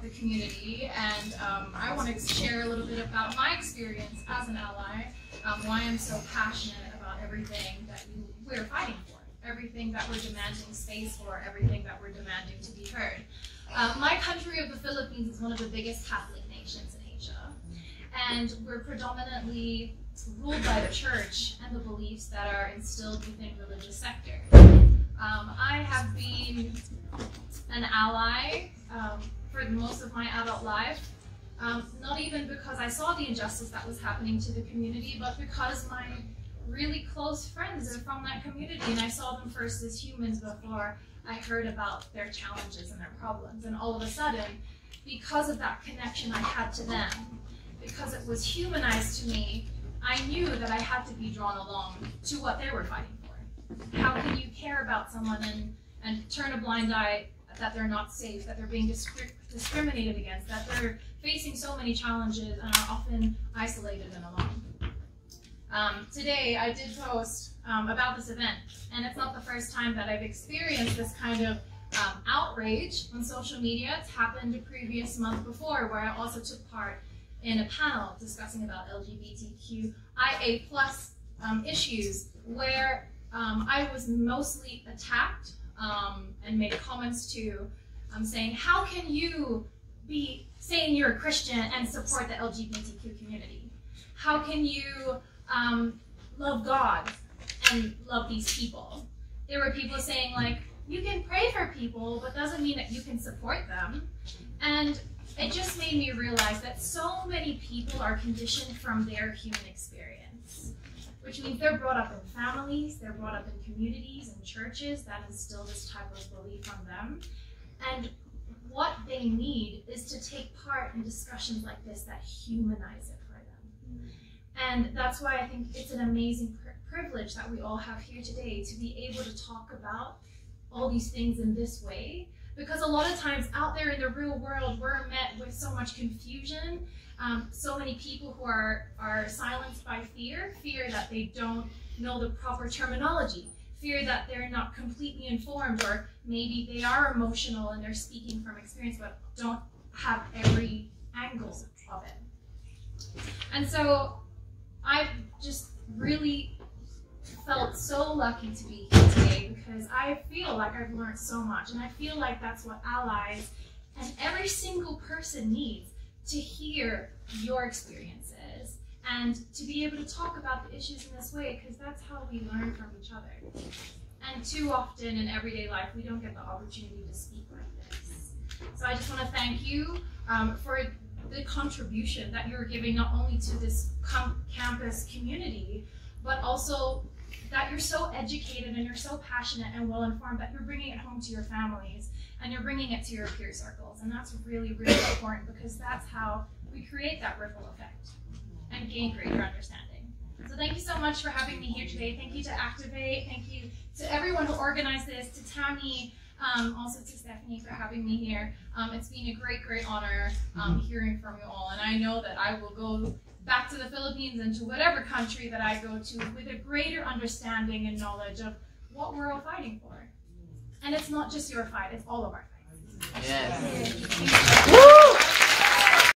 the community, and I want to share a little bit about my experience as an ally, why I'm so passionate about everything that we're fighting for, everything that we're demanding space for, everything that we're demanding to be heard. My country of the Philippines is one of the biggest Catholic nations in Asia, and we're predominantly ruled by the church and the beliefs that are instilled within religious sector. I have been an ally for most of my adult life, not even because I saw the injustice that was happening to the community, but because my really close friends are from that community, and I saw them first as humans before I heard about their challenges and their problems. And all of a sudden, because of that connection I had to them, because it was humanized to me, I knew that I had to be drawn along to what they were fighting for. How can you care about someone and turn a blind eye that they're not safe, that they're being discriminated against, that they're facing so many challenges and are often isolated and alone? Today I did post about this event, and it's not the first time that I've experienced this kind of outrage on social media. It's happened the previous month before, where I also took part in a panel discussing about LGBTQIA plus issues, where I was mostly attacked and made comments to saying, how can you be saying you're a Christian and support the LGBTQ community? How can you love God and love these people? There were people saying, like, you can pray for people, but doesn't mean that you can support them. And it just made me realize that so many people are conditioned from their human experience, which means they're brought up in families, they're brought up in communities and churches that instill this type of belief on them. And what they need is to take part in discussions like this that humanize it for them. And that's why I think it's an amazing privilege that we all have here today, to be able to talk about all these things in this way. Because a lot of times out there in the real world, we're met with so much confusion, so many people who are silenced by fear that they don't know the proper terminology, fear that they're not completely informed, or maybe they are emotional and they're speaking from experience but don't have every angle of it. And so I've just really felt so lucky to be here today, because I feel like I've learned so much, and I feel like that's what allies and every single person needs, to hear your experiences and to be able to talk about the issues in this way, because that's how we learn from each other. And too often in everyday life, we don't get the opportunity to speak like this. So I just want to thank you for the contribution that you're giving, not only to this campus community, but also that you're so educated and you're so passionate and well-informed that you're bringing it home to your families and you're bringing it to your peer circles. And that's really, really important, because that's how we create that ripple effect and gain greater understanding. So thank you so much for having me here today. Thank you to Activate. Thank you to everyone who organized this, to Tammy, also to Stephanie for having me here. It's been a great, great honor hearing from you all. And I know that I will go back to the Philippines and to whatever country that I go to with a greater understanding and knowledge of what we're all fighting for. And it's not just your fight, it's all of our fights. Yes.